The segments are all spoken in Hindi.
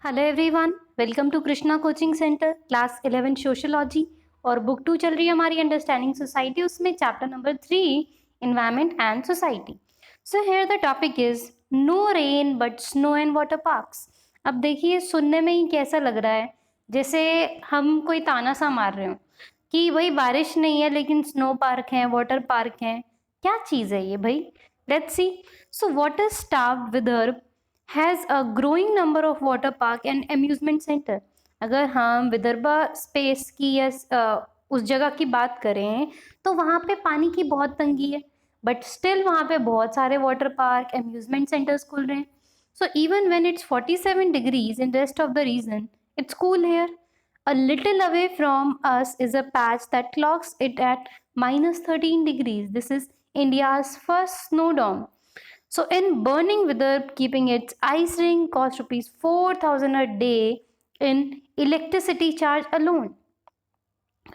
Hello everyone, welcome to Krishna coaching centre class 11 sociology. और बुक 2 चल रही है हमारी अंडरस्टैंडिंग सोसाइटी। उसमें chapter number 3 environment and society. So here the topic is no rain but snow and water parks. अब देखिए, सुनने में ही कैसा लग रहा है, जैसे हम कोई ताना सा मार रहे हो कि भाई बारिश नहीं है लेकिन स्नो पार्क है, वाटर पार्क है। क्या चीज़ है ये भाई? Let's see. So water starved Vidarbha has a growing number of water park and amusement centre. अगर हम विदर्भा स्पेस की या उस जगह की बात करें तो वहाँ पे पानी की बहुत तंगी है, बट स्टिल वहाँ पे बहुत सारे वाटर पार्क अम्यूजमेंट सेंटर्स खुल रहे हैं। So even when it's 47 degrees in rest of the region, it's cool here. A little away from us is a patch that clocks it at minus 13 degrees. This is India's first snow dome. So in burning weather, keeping its ice ring cost rupees 4,000 a day in electricity charge alone.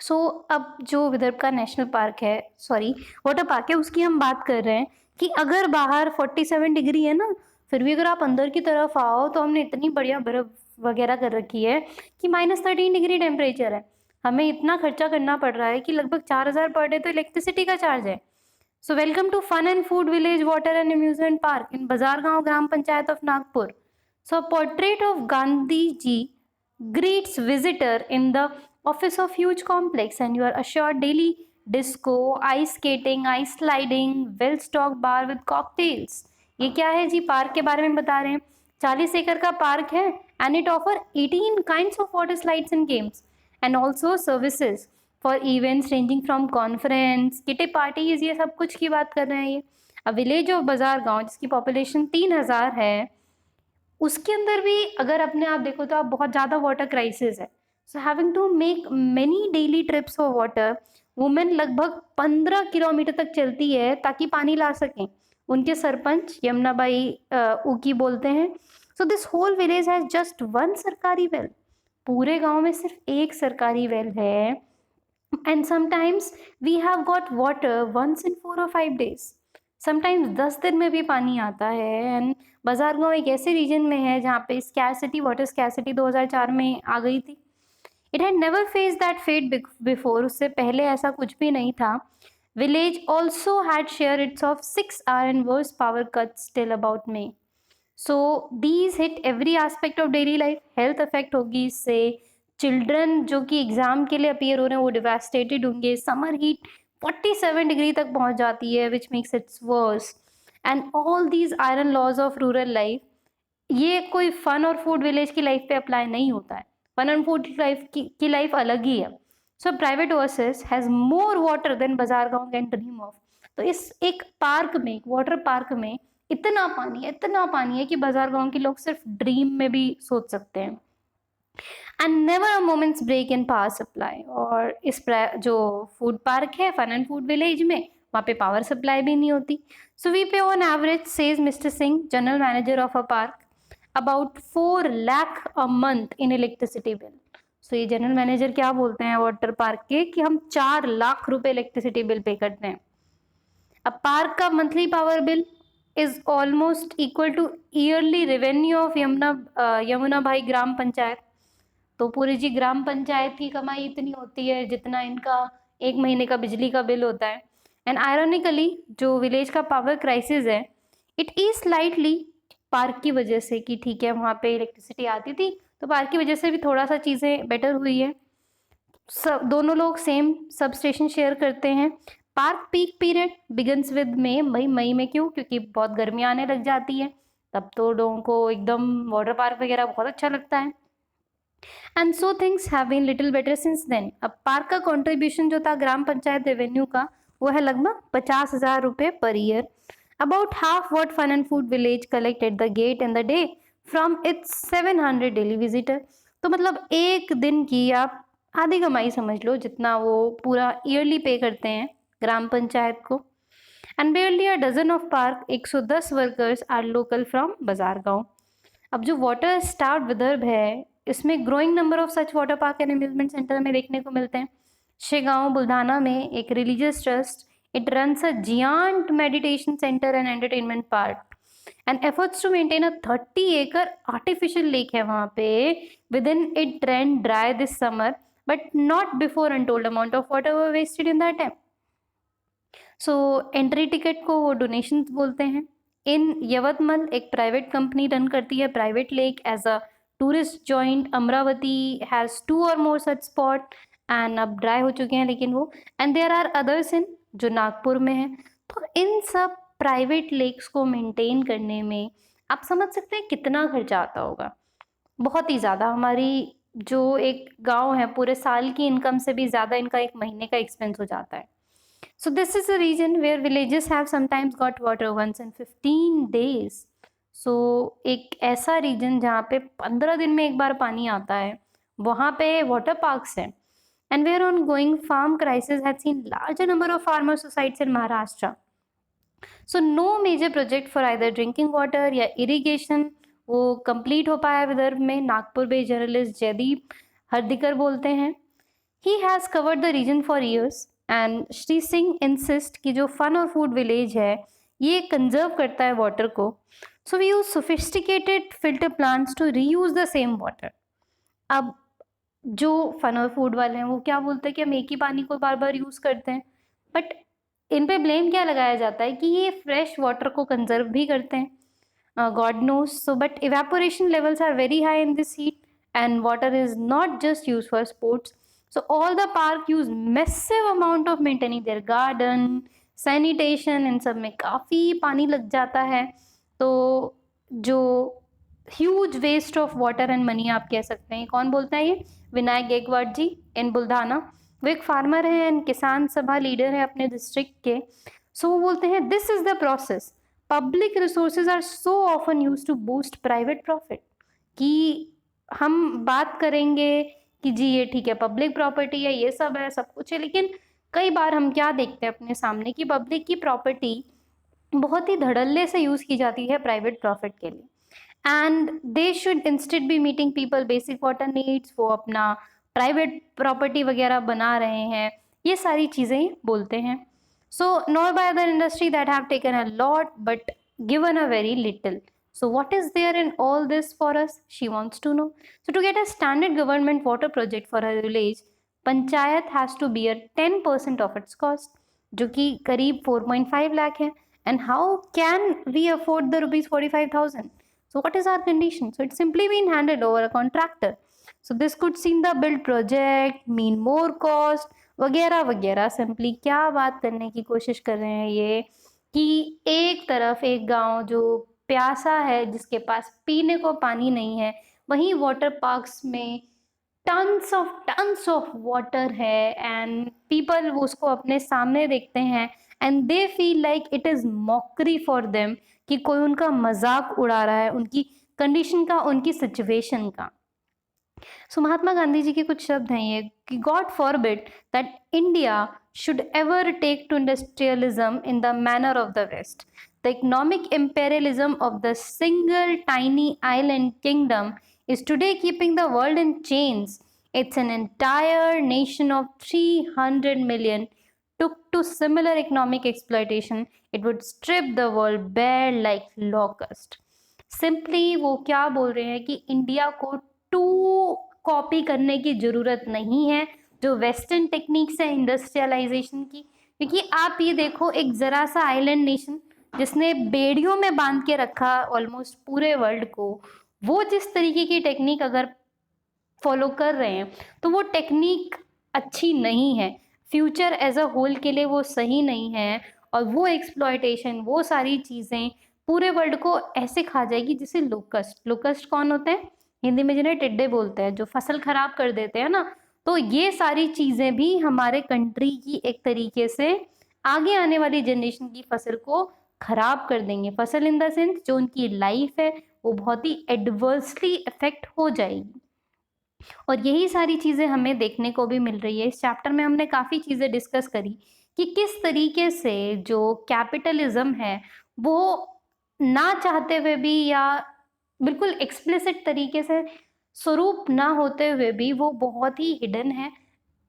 सो अब जो विदर्भ का नेशनल पार्क है, सॉरी वाटर पार्क है, उसकी हम बात कर रहे हैं कि अगर बाहर 47 डिग्री है ना, फिर भी अगर आप अंदर की तरफ आओ तो हमने इतनी बढ़िया बर्फ वगैरह कर रखी है कि -13 डिग्री टेम्परेचर है। हमें इतना खर्चा करना पड़ रहा है कि लगभग 4,000 पर डे तो इलेक्ट्रिसिटी का चार्ज है। So welcome to fun and food village water and amusement park in Bazar Gaon gram panchayat of Nagpur. So portrait of Gandhi ji greets visitor in the office of huge complex and you are assured daily disco, ice skating, ice sliding, well stocked bar with cocktails। ये क्या है जी? पार्क के बारे में बता रहे हैं। 40 एकड़ का पार्क है and it offer 18 kinds of water slides and games and also services for events ranging from conference, kitty parties, ये सब कुछ की बात कर रहे हैं ये। A village of बाजार गांव जिसकी पॉपुलेशन 3,000 है, उसके अंदर भी अगर अपने आप देखो तो आप बहुत ज़्यादा वाटर क्राइसिस है। So having to make many daily trips for water, women लगभग 15 किलोमीटर तक चलती है ताकि पानी ला सकें। उनके सरपंच यमुनाबाई उकी बोलते हैं। So this whole village has just one सरकारी वेल। पूरे गांव में सिर्फ एक सरकारी वेल है। And sometimes we have got water once in 4 or 5 days। Sometimes 10 दिन में भी पानी आता है। एंड बाजार गांव एक ऐसे रीजन में है जहाँ पे स्कैरसिटी, वाटर स्कैरसिटी 2004 में आ गई थी। It had never face that fate before, उससे पहले ऐसा कुछ भी नहीं था। Village also had share its of 6 hour and worse power cuts till about May. So these hit every aspect of daily life. Health affect होगी इससे, चिल्ड्रन जो कि एग्जाम के लिए अपियर हो रहे हैं वो डिवास्टेटेड होंगे। समर हीट 47 डिग्री तक पहुंच जाती है which makes its worse. And all these iron laws of rural life, ये कोई फन और फूड विलेज की लाइफ पे अप्लाई नहीं होता है। फन एंड फूड लाइफ की लाइफ अलग ही है। So private oasis has more water than Bazargaon can dream of. तो इस एक पार्क में, एक वाटर पार्क में इतना पानी है कि बाजार गांव के लोग सिर्फ ड्रीम में भी सोच सकते हैं। And never a moments break in power supply. और इस जो फूड पार्क है फन एंड फूड विलेज में, वहाँ पे पावर सप्लाई भी नहीं होती। So we pay on average, says mister Singh, general manager of a park, about 4 lakh a month in electricity bill. So ये जनरल मैनेजर क्या बोलते हैं वाटर पार्क के कि हम 4 लाख रुपए इलेक्ट्रिसिटी बिल पे करते हैं। अब पार्क का monthly power bill is almost equal to yearly revenue of Yamunabai gram panchayat. तो पूरी जी ग्राम पंचायत की कमाई इतनी होती है जितना इनका एक महीने का बिजली का बिल होता है। एंड आयरॉनिकली जो विलेज का पावर क्राइसिस है, इट इज स्लाइटली पार्क की वजह से, कि ठीक है वहाँ पे इलेक्ट्रिसिटी आती थी तो पार्क की वजह से भी थोड़ा सा चीज़ें बेटर हुई है। सब दोनों लोग सेम सब स्टेशन शेयर करते हैं। Park peak period begins with May में क्यों? क्योंकि बहुत गर्मी आने लग जाती है, तब तो लोगों को एकदम वाटर पार्क वगैरह बहुत अच्छा लगता है। And so things have been little better since then. अब पार्क का कंट्रीब्यूशन जो था ग्राम पंचायत रेवेन्यू का, वो है लगभग 50,000 रुपये पर year. About half what fun and food village collect at the gate in the day from its 700 daily visitor. तो मतलब एक दिन की आप आधी कमाई समझ लो जितना वो पूरा ईयरली पे करते हैं ग्राम पंचायत को। And barely a dozen of park, 110 workers are local from Bazargaon. अब जो वाटर स्टार्व्ड विदर्भ है, इसमें growing number of such water park and amusement centre में देखने को मिलते हैं। शेगांव बुल्धाना में एक religious trust, it runs a giant meditation centre and entertainment park. And efforts to maintain a 30-acre artificial lake है वहाँ पे with in it ran dry this summer but not before untold amount of water were wasted in that time. So entry ticket को वो डोनेशन बोलते हैं. इन यवतमल एक प्राइवेट कंपनी रन करती है private lake as a tourist joint. Amravati has 2 और मोर सच स्पॉट एंड अब ड्राई हो चुके हैं लेकिन वो. And there are others in जो नागपुर में है. तो इन सब प्राइवेट लेक्स को मेंटेन करने में आप समझ सकते हैं कितना खर्चा आता होगा. बहुत ही ज़्यादा. हमारी जो एक गांव है पूरे साल की इनकम से भी ज़्यादा इनका एक महीने का एक्सपेंस हो जाता है. So this is a region where villages have sometimes got water once in 15 days. So एक ऐसा रीजन जहाँ पे 15 दिन में एक बार पानी आता है, वहाँ पे वाटर पार्क्स हैं. And where ongoing farm crisis had seen larger number of farmer suicides in Maharashtra. So no major project for either drinking water या irrigation वो complete हो पाया विदर्भ में. नागपुर बेस्ड जर्नलिस्ट जयदीप हरदिकर बोलते हैं He has covered the region for years and Shri Singh insist कि जो फन और फूड विलेज है ये कंजर्व करता है वाटर को. So we use sophisticated filter plants to reuse the same water. अब जो फन और फूड वाले हैं वो क्या बोलते हैं कि हम एक ही पानी को बार बार यूज करते हैं, बट इन पे ब्लेम क्या लगाया जाता है कि ये फ्रेश वाटर को कंजर्व भी करते हैं. God knows. So but evaporation levels are very high in this heat and water is not just used for sports. So all the park use massive amount of maintaining their garden, sanitation. इन सब में काफ़ी पानी लग जाता है. तो जो huge waste of water and money आप कह सकते हैं. कौन बोलता है ये? विनायक गेकवाड जी इन बुल्धाना. वो एक फार्मर है एंड किसान सभा लीडर है अपने डिस्ट्रिक्ट के. सो वो बोलते हैं this is the process. Public resources are so often use to boost private profit. कि हम बात करेंगे कि जी ये ठीक है पब्लिक प्रॉपर्टी है ये सब है सब कुछ है, लेकिन कई बार हम क्या देखते हैं अपने सामने कि पब्लिक की प्रॉपर्टी बहुत ही धड़ल्ले से यूज़ की जाती है प्राइवेट प्रॉफिट के लिए. And they should instead be meeting people basic water needs. वो अपना प्राइवेट प्रॉपर्टी वगैरह बना रहे हैं, ये सारी चीज़ें बोलते हैं. So not by other industry that have taken a lot but given a very little. So what is there in all this for us? She wants to know. So to get a standard government water project for her village, Panchayat has to bear 10% of its cost, जो कि करीब 4.5 lakh है. And how can we afford the rupees 45,000? So what is our condition? So it's simply been handed over a contractor. So this could seem the build project, mean more cost, वगैरह वगैरह. सिंपली क्या बात करने की कोशिश कर रहे हैं ये कि एक तरफ एक गांव जो प्यासा है जिसके पास पीने को पानी नहीं है, वहीं वाटर पार्क्स में टन्स ऑफ वाटर है एंड पीपल उसको अपने सामने देखते हैं and they feel like it is mockery for them कि कोई उनका मजाक उड़ा रहा है उनकी कंडीशन का, उनकी सिचुएशन का. सो महात्मा गांधी जी के कुछ शब्द हैं ये कि God forbid that India should ever take to industrialism in the manner of the West. The economic imperialism of the single tiny island kingdom is today keeping the world in chains. It's an entire nation of 300 million took to similar economic exploitation. It would strip the world bare like locust. Simply वो क्या बोल रहे हैं कि इंडिया को टू कॉपी करने की ज़रूरत नहीं है जो वेस्टर्न टेक्निक्स है इंडस्ट्रियलाइजेशन की. क्योंकि आप ये देखो एक ज़रा सा आइलैंड नेशन जिसने बेड़ियों में बांध के रखा ऑलमोस्ट पूरे वर्ल्ड को, वो जिस तरीके की टेक्निक अगर फॉलो कर रहे हैं तो वो टेक्निक अच्छी नहीं है. फ्यूचर एज अ होल के लिए वो सही नहीं है. और वो एक्सप्लॉयटेशन वो सारी चीज़ें पूरे वर्ल्ड को ऐसे खा जाएगी जैसे लोकस्ट कौन होते हैं? हिंदी में जिन्हें टिड्डे बोलते हैं, जो फसल खराब कर देते हैं ना. तो ये सारी चीज़ें भी हमारे कंट्री की एक तरीके से आगे आने वाली जनरेशन की फसल को खराब कर देंगे. फसल इन द सेंस जो उनकी लाइफ है वो बहुत ही एडवर्सली इफेक्ट हो जाएगी. और यही सारी चीज़ें हमें देखने को भी मिल रही है. इस चैप्टर में हमने काफ़ी चीज़ें डिस्कस करी कि किस तरीके से जो कैपिटलिज्म है वो ना चाहते हुए भी या बिल्कुल एक्सप्लिसिट तरीके से स्वरूप ना होते हुए भी वो बहुत ही हिडन है.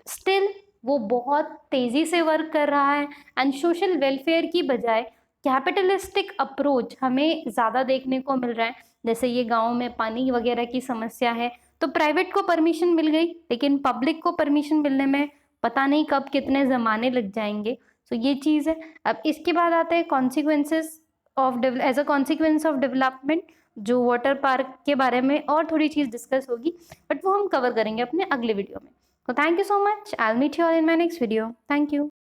स्टिल वो बहुत तेज़ी से वर्क कर रहा है एंड सोशल वेलफेयर की बजाय कैपिटलिस्टिक अप्रोच हमें ज़्यादा देखने को मिल रहा है। जैसे ये गाँव में पानी वगैरह की समस्या है, तो प्राइवेट को परमिशन मिल गई, लेकिन पब्लिक को परमिशन मिलने में पता नहीं कब कितने ज़माने लग जाएंगे। तो ये चीज़ है। अब इसके बाद आते हैं consequences of as a consequence of development, जो वाटर पार्क के बारे में और थोड़ी चीज़ डिस्कस होगी, बट वो हम कवर करेंगे अपने अगले वीडियो में। तो thank you so much, I will meet you all in my next video. Thank you.